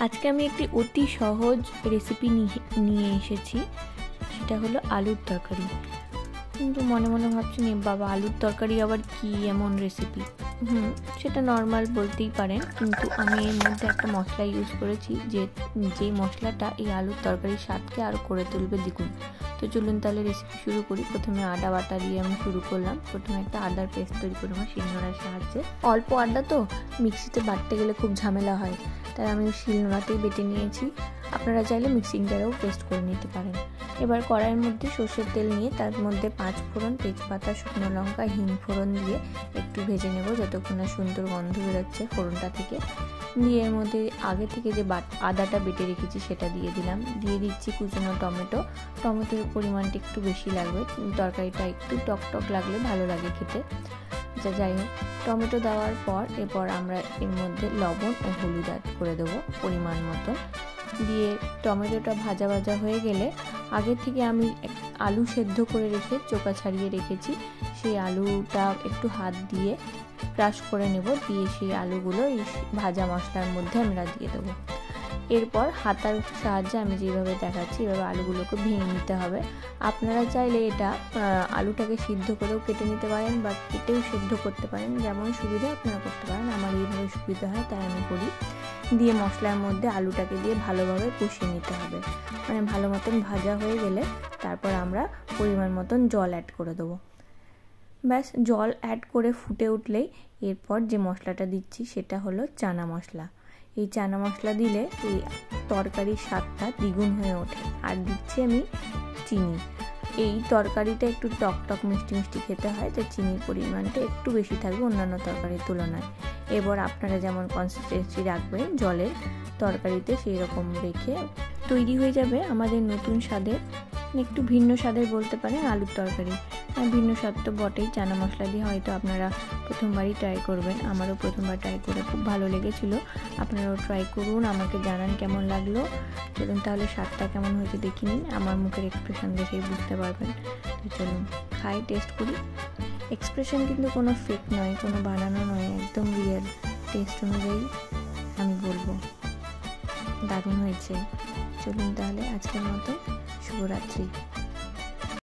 আজকে আমি একটি অতি সহজ রেসিপি নিয়ে এসেছি, সেটা হলো আলুর তরকারি। কিন্তু মনে মনে ভাবছি বাবা আলুর তরকারি আবার কি এমন রেসিপি। সেটা নর্মাল বলতেই পারেন, কিন্তু আমি এর মধ্যে একটা মশলা ইউজ করেছি যেই মশলাটা এই আলুর তরকারির স্বাদকে আরও করে তুলবে দ্বিগুণ। তো চলুন তাহলে রেসিপি শুরু করি। প্রথমে আদা বাটা দিয়ে আমি শুরু করলাম। প্রথমে একটা আদার পেস্ট তৈরি করবো শিলনোড়ার সাহায্যে। অল্প আদা তো মিক্সিতে বাটতে গেলে খুব ঝামেলা হয়, তাই আমি শিলনোড়াতেই বেটে নিয়েছি। আপনারা চাইলে মিক্সিং জারেও পেস্ট করে নিতে পারেন। এবার কড়াইয়ের মধ্যে সর্ষের তেল নিয়ে তার মধ্যে 5 ফোড়ন, তেজপাতা, শুকনো লঙ্কা, হিং ফোড়ন দিয়ে একটু ভেজে নেব যতক্ষণ না সুন্দর গন্ধ বেরোচ্ছে ফোড়নটা থেকে। দিয়ে এর মধ্যে আগে থেকে যে আদাটা বেটে রেখেছি সেটা দিয়ে দিলাম। দিয়ে দিচ্ছি কুচনো টমেটোর পরিমাণটা একটু বেশি লাগবে, তরকারিটা একটু টক টক লাগলে ভালো লাগে খেতে। যাই হোক, টমেটো দেওয়ার পর এরপর আমরা এর মধ্যে লবণ ও হলুদ অ্যাড করে দেবো পরিমাণ মতো। দিয়ে টমেটোটা ভাজা ভাজা হয়ে গেলে আগে থেকে আমি আলু সেদ্ধ করে রেখে চোকা ছাড়িয়ে রেখেছি, সেই আলুটা একটু হাত দিয়ে ক্রাশ করে নেব। দিয়ে সেই আলুগুলো এই ভাজা মশলার মধ্যে আমরা দিয়ে দেবো। এরপর হাতার সাহায্যে আমি যেভাবে দেখাচ্ছি এভাবে আলুগুলোকে ভেঙে নিতে হবে। আপনারা চাইলে এটা আলুটাকে সিদ্ধ করেও কেটে নিতে পারেন বা কেটেও সিদ্ধ করতে পারেন, যেমন সুবিধা আপনারা করতে পারেন। আমার এইভাবে সুবিধা হয় তাই আমি করি। দিয়ে মশলার মধ্যে আলুটাকে দিয়ে ভালোভাবে কষিয়ে নিতে হবে। মানে ভালো মতন ভাজা হয়ে গেলে তারপর আমরা পরিমাণ মতন জল অ্যাড করে দেবো। ব্যাস, জল অ্যাড করে ফুটে উঠলেই এরপর যে মশলাটা দিচ্ছি সেটা হলো চানা মশলা। এই চানা মশলা দিলে এই তরকারির স্বাদটা দ্বিগুণ হয়ে ওঠে। আর দিচ্ছি আমি চিনি। এই তরকারিটা একটু টক টক মিষ্টি মিষ্টি খেতে হয়, তাই চিনির পরিমাণটা একটু বেশি থাকবে অন্যান্য তরকারির তুলনায়। এবার আপনারা যেমন কনসিস্টেন্সি রাখবেন জলের তরকারিতে সেই রকম রেখে তৈরি হয়ে যাবে আমাদের নতুন স্বাদের, একটু ভিন্ন স্বাদের বলতে পারেন আলুর তরকারি। ভিন্ন স্বাদ তো বটেই, চানা মশলা দিয়ে হয়তো আপনারা প্রথমবারই ট্রাই করবেন। আমারও প্রথমবার ট্রাই করে খুব ভালো লেগেছিলো। আপনারাও ট্রাই করুন, আমাকে জানান কেমন লাগলো। চলুন তাহলে স্বাদটা কেমন হয়েছে দেখে নিন, আমার মুখের এক্সপ্রেশন দেখেই বুঝতে পারবেন। তো চলুন খাই, টেস্ট করি। এক্সপ্রেশন কিন্তু কোনো ফেক নয়, কোনো বানানো নয়, একদম রিয়েল টেস্ট অনুযায়ী আমি বলবো দারুণ হয়েছে। চলুন তাহলে আজকের মতো শুভরাত্রি।